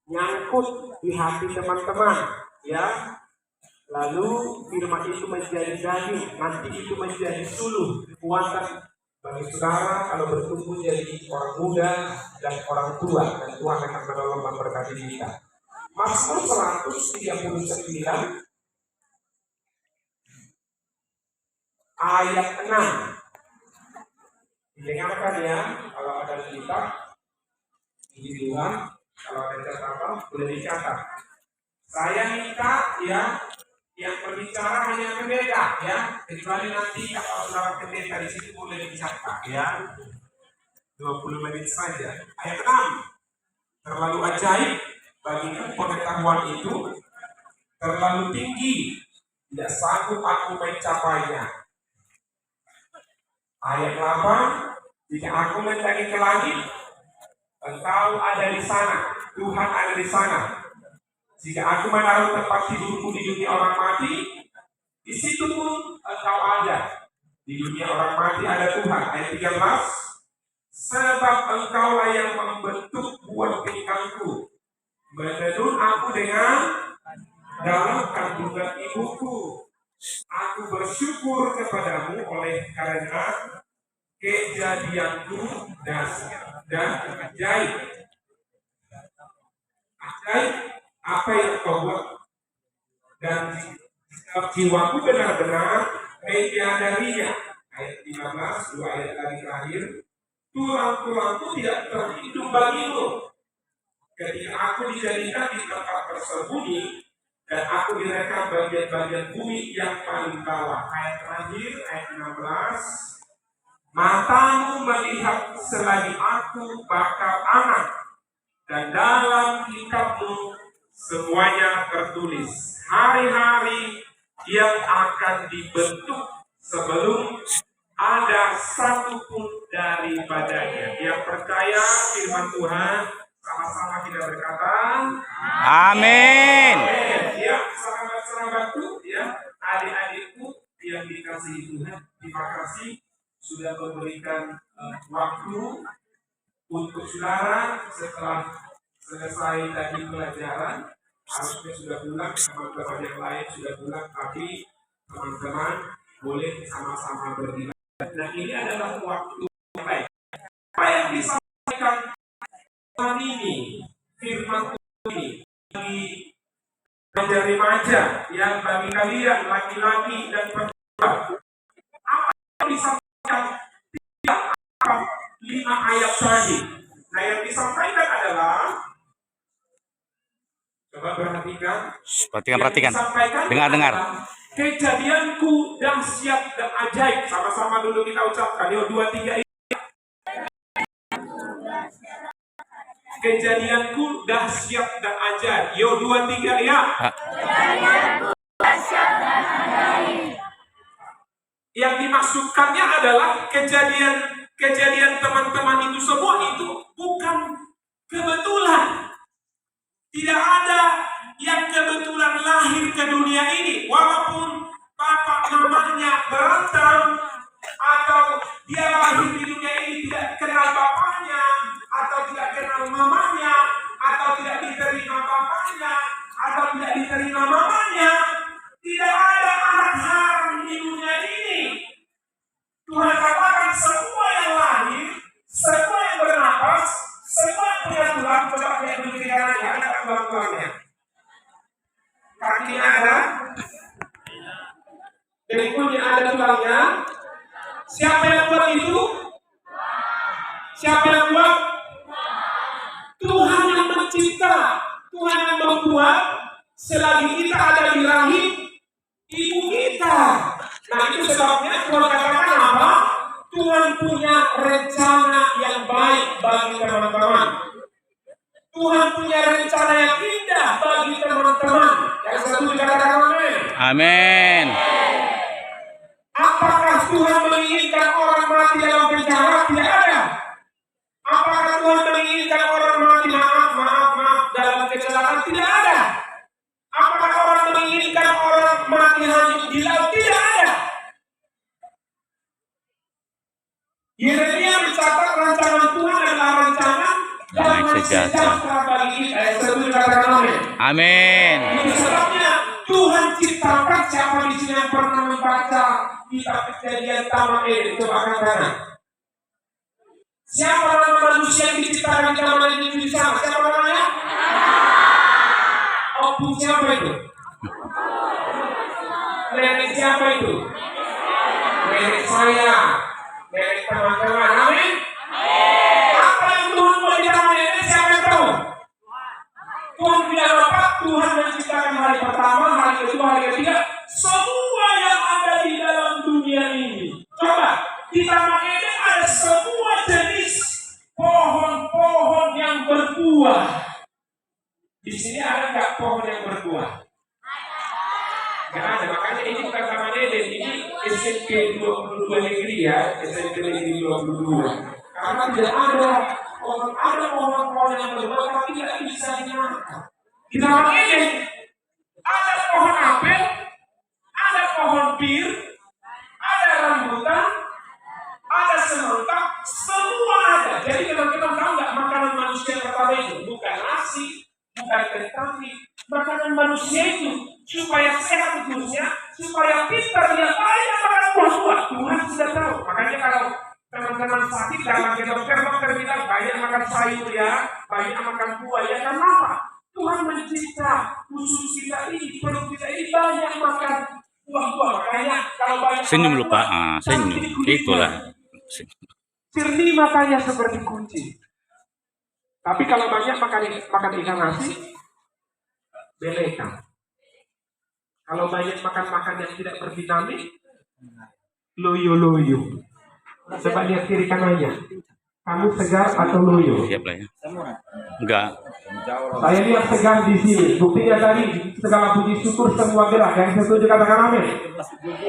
nyangkut di hati teman-teman, ya. Lalu firman itu menjadi daging, nanti itu menjadi suluh, kekuatan bagi saudara kalau bertumbuh jadi orang muda dan orang tua, dan Tuhan akan menolong memberkati kita. Mazmur 139 ayat 6. Didengarkan ya, kalau ada kitab di luar, kalau ada catatan boleh dicatat. Saya minta ya, yang berbicara hanya pendeta ya, kecuali nanti kalau saudara pendeta di situ boleh dicatat ya. 20 menit saja. Ayat 6. Terlalu ajaib bagiku pengetahuan itu, terlalu tinggi, tidak sanggup aku mencapainya. Ayat 8. Jika aku mendaki ke langit, Engkau ada di sana, Tuhan ada di sana. Jika aku menaruh tempat tidurku di dunia orang mati, di situ pun Engkau ada. Di dunia orang mati ada Tuhan. Ayat 13. Sebab Engkaulah yang membentuk buah pinggangku, menenun aku dengan dalam kandungan ibuku. Aku bersyukur kepadamu oleh karena kejadianku dan ajaib. Ajaib apa yang kau buat, dan jiwaku benar-benar menyadarinya. Ayat 15, 2 ayat lagi terakhir. Tulang-tulangku tidak terhitung bagimu. Ketika aku dijadikan di tempat tersembunyi, dan aku direkam bagian-bagian bumi yang paling bawah. Ayat terakhir, ayat 16. Matamu melihat selagi aku bakal anak, dan dalam kitabmu semuanya tertulis hari-hari yang akan dibentuk sebelum ada satu pun daripadanya. Yang percaya firman Tuhan, sama-sama kita berkata, amin. Ya, sahabat-sahabatku, ya, adik-adikku yang dikasihi Tuhan, terima kasih sudah memberikan waktu untuk saudara setelah selesai tadi pelajaran. Harusnya sudah pulang, teman-teman yang lain sudah pulang, tapi teman-teman boleh sama-sama berdiri. Nah, ini adalah waktu yang baik. Apa yang disampaikan ini, firman ini, bagi remaja, yang bagi kalian laki-laki dan perempuan, apa yang disampaikan tidak apa 5 ayat tadi. Nah, yang disampaikan adalah, coba perhatikan. Perhatikan. Dengar. Kejadianku dahsyat dan ajaib. Sama-sama dulu kita ucapkan. Yo, 2, 3. Kejadianku dahsyat dan ajaib. Yo, 2, 3 ya. Kejadianku dahsyat dan ajaib. Yang dimaksudkannya adalah kejadian teman-teman itu semua itu bukan kebetulan. Tidak ada yang kebetulan lahir ke dunia ini, walaupun bapak mamanya berantem, atau dia lahir di dunia ini tidak kenal bapaknya, atau tidak kenal mamanya, atau tidak diterima bapaknya, atau tidak diterima mamanya. Tidak ada anak haram di dunia ini. Tuhan katakan semua yang lahir, semua yang bernapas, semua yang punya tulang, coba lihat dulu di kanannya, ada tulang-tulangnya. Kakinya ada, dengkulnya ada tulangnya. Siapa yang buat itu? Siapa yang buat? Tuhan yang mencipta, Tuhan yang membuat selagi kita ada di rahim ibu kita. Nah, itu sebabnya Tuhan katakan apa? Tuhan punya rencana yang baik bagi teman-teman. Tuhan punya rencana yang indah bagi teman-teman. Yang satu dikatakan amin. Amin. Apakah Tuhan menginginkan orang mati dalam penjara? Tidak ada. Apakah Tuhan menginginkan orang mati maaf dalam kecelakaan? Tidak ada. Apakah orang menginginkan orang mati hanyut di laut? Tidak ada. Yeremia mencatat rancangan Tuhan adalah rancangan damai sejahtera bagi kita. Yang satu Amin. Itu sebabnya Tuhan ciptakan. Siapa di sini yang pernah membaca kitab Kejadian Taman Eden? Coba angkat tangan. Siapa nama manusia yang diciptakan di Taman Eden itu di sana? Siapa namanya? Opung siapa itu? Nenek siapa itu? Nenek saya. Nenek teman-teman. Amin. Apa yang Tuhan mau di Taman Eden? Siapa yang tahu? Tuhan bilang apa? Tuhan menciptakan hari pertama, hari kedua, hari ketiga, semua yang ada di dalam dunia ini. Coba, di Taman Eden ada semua jenis pohon-pohon yang berbuah. Di sini ada nggak pohon yang berbuah? Nggak ada, makanya ini bukan Taman Eden, ini SMP 22 negeri ya, SMP negeri 22. Karena tidak ada pohon-pohon yang berbuah tapi tidak bisa dimakan. Di Taman Eden ada pohon apel, ada pohon bir, ada rambutan, ada semangka, semua ada. Jadi teman-teman tahu nggak makanan manusia pertama itu? Bukan nasi, bukan kentangi. Makanan manusia itu supaya sehat tubuhnya, supaya pintar dia banyak makan buah-buah. Tuhan sudah tahu. Makanya kalau teman-teman sakit dalam dokter bilang banyak makan sayur ya, banyak makan buah ya. Kenapa? Tuhan mencipta khusus kita ini, perut kita ini banyak makan buah-buah. Makanya kalau banyak senyum lupa, senyum. Itulah. Sirni matanya seperti kunci. Tapi kalau banyak makan ikan nasi, belekan. Kalau banyak makan yang tidak bervitamin, loyo-loyo. Coba lihat kiri kanannya. Kamu segar atau loyo? Siap lah ya. Enggak. Saya lihat segar di sini. Buktinya tadi segala puji syukur semua gerak. Yang setuju katakan amin.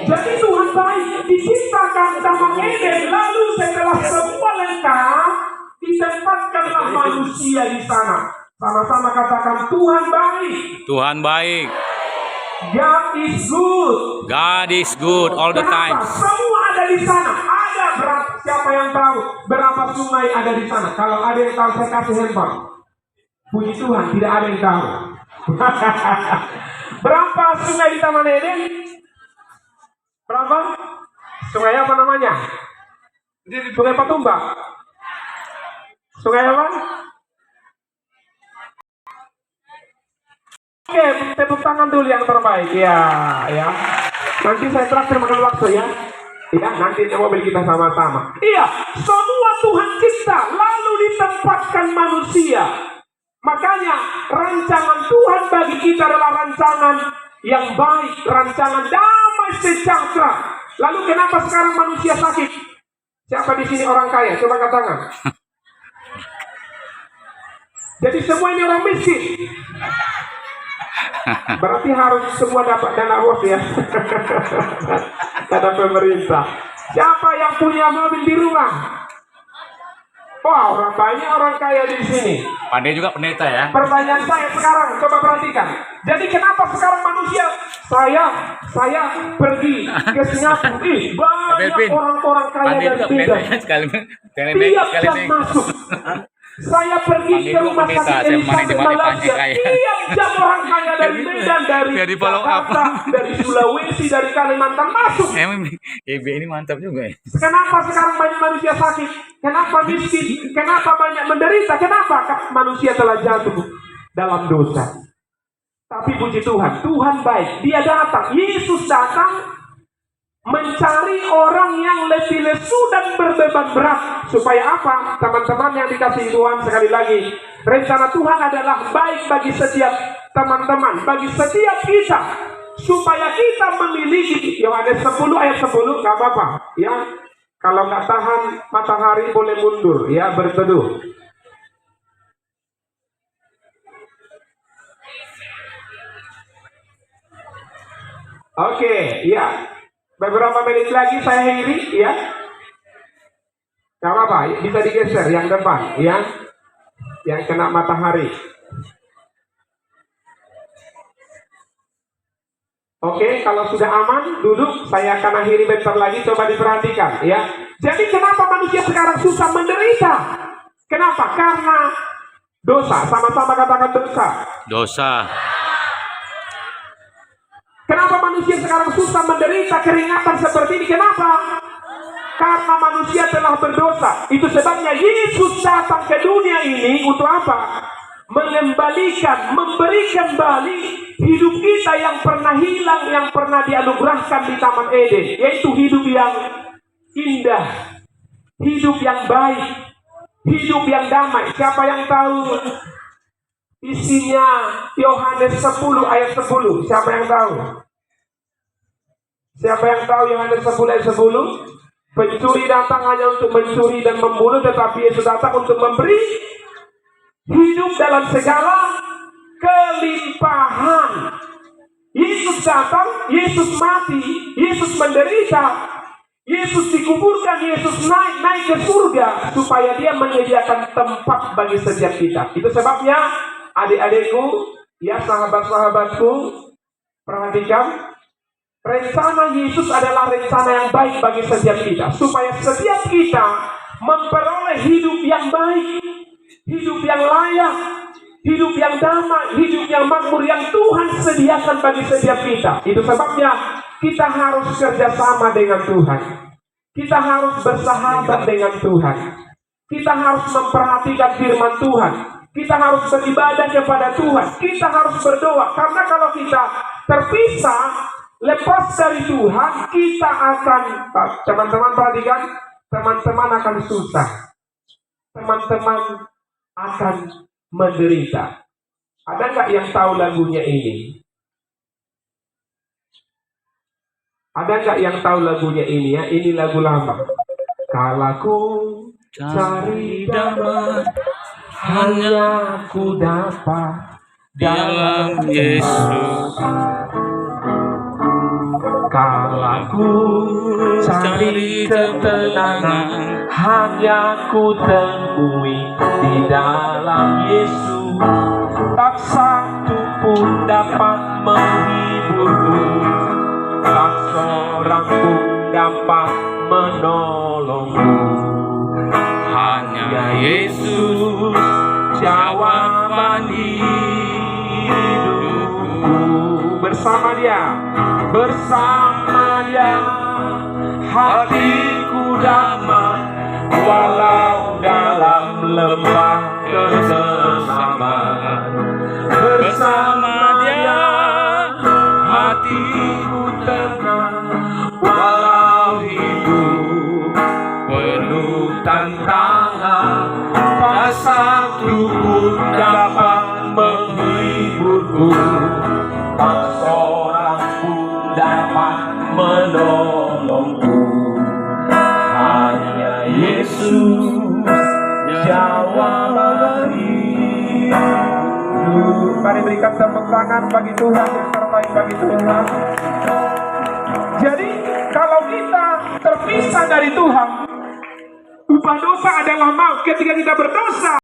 Jadi Tuhan baik diciptakan Taman Eden. Lalu setelah semua lengkap, ditempatkanlah manusia di sana. Sama-sama katakan Tuhan baik. Tuhan baik. God is good. God is good all the time. Kenapa? Semua ada di sana. Ada berapa? Siapa yang tahu berapa sungai ada di sana? Kalau ada yang tahu saya kasih handphone. Puji Tuhan, tidak ada yang tahu. Berapa sungai di Taman Eden? Berapa? Sungai apa namanya? Sungai Patumbak. Sungai apa? Oke, tepuk tangan dulu yang terbaik ya. Nanti saya terakhir makan waktu ya. Ya, nanti mobil kita sama-sama. Iya, semua Tuhan cipta lalu ditempatkan manusia. Makanya rancangan Tuhan bagi kita adalah rancangan yang baik, rancangan damai sejahtera. Lalu kenapa sekarang manusia sakit? Siapa di sini orang kaya? Coba angkat tangan. Jadi semua ini orang miskin. Berarti harus semua dapat dana bos ya. Dana pemerintah. Siapa yang punya mobil di rumah? Wah, orang banyak orang kaya di sini. Pandai juga pendeta ya. Pertanyaan saya sekarang, coba perhatikan. Jadi kenapa sekarang manusia saya pergi ke Singapura, banyak orang-orang kaya dari Medan. Tiap jam masuk. Saya pergi ke rumah sakit Elizabeth Malaysia. Tiap jam orang kaya dari Medan, dari Jakarta, dari Sulawesi, dari Kalimantan masuk. Emang EB ini mantap juga ya. Kenapa sekarang banyak manusia sakit? Kenapa miskin? Kenapa banyak menderita? Kenapa manusia telah jatuh dalam dosa? Tapi puji Tuhan, Tuhan baik. Dia datang, Yesus datang mencari orang yang letih lesu dan berbeban berat. Supaya apa? Teman-teman yang dikasihi Tuhan, sekali lagi, rencana Tuhan adalah baik bagi setiap teman-teman, bagi setiap kita, supaya kita memiliki. Yohanes 10 ayat 10, gak apa-apa ya. Kalau nggak tahan matahari boleh mundur ya, berteduh. Oke, ya. Beberapa menit lagi saya akhiri ya. Gak apa-apa, bisa digeser yang depan ya. Yang kena matahari. Oke, kalau sudah aman, duduk. Saya akan akhiri bentar lagi, coba diperhatikan ya. Jadi kenapa manusia sekarang susah menderita? Kenapa? Karena Dosa, sama-sama katakan dosa. Dosa. Kenapa manusia sekarang susah menderita keringatan seperti ini? Kenapa? Karena manusia telah berdosa. Itu sebabnya Yesus datang ke dunia ini untuk apa? Mengembalikan, memberi kembali hidup kita yang pernah hilang, yang pernah dianugerahkan di Taman Eden, yaitu hidup yang indah, hidup yang baik, hidup yang damai. Siapa yang tahu isinya Yohanes 10 ayat 10? Siapa yang tahu? Siapa yang tahu Yohanes 10 ayat 10? Pencuri datang hanya untuk mencuri dan membunuh, tetapi Yesus datang untuk memberi hidup dalam segala kelimpahan. Yesus datang, Yesus mati, Yesus menderita, Yesus dikuburkan, Yesus naik ke surga supaya dia menyediakan tempat bagi setiap kita. Itu sebabnya adik-adikku, ya sahabat-sahabatku, perhatikan, rencana Yesus adalah rencana yang baik bagi setiap kita, supaya setiap kita memperoleh hidup yang baik, hidup yang layak, hidup yang damai, hidup yang makmur yang Tuhan sediakan bagi setiap kita. Itu sebabnya kita harus kerjasama dengan Tuhan. Kita harus bersahabat dengan Tuhan. Kita harus memperhatikan firman Tuhan. Kita harus beribadah kepada Tuhan. Kita harus berdoa. Karena kalau kita terpisah, lepas dari Tuhan, kita akan, teman-teman perhatikan, teman-teman akan susah. Teman-teman akan menderita. Ada nggak yang tahu lagunya ini? Ada nggak yang tahu lagunya ini ya? Ini lagu lama. Kalau ku cari damai, hanya ku dapat dalam Yesus. Kalau ku cari ketenangan, hanya ku temui di dalam Yesus. Tak satu pun dapat menghiburku, tak seorang pun dapat menolongku. Hanya Yesus jawaban hidupku. Bersama Dia, hatiku damai, walau dalam lembah keselaman. Bersama Dia, hatiku tenang, walau hidup penuh tantangan. Tak satu pun dapat menghiburku, tak seorang pun dapat menolongku. Hanya Yesus jawaban hidup. Mari berikan tepuk tangan bagi Tuhan yang terbaik bagi Tuhan. Jadi kalau kita terpisah dari Tuhan, upah dosa adalah maut. Ketika kita berdosa,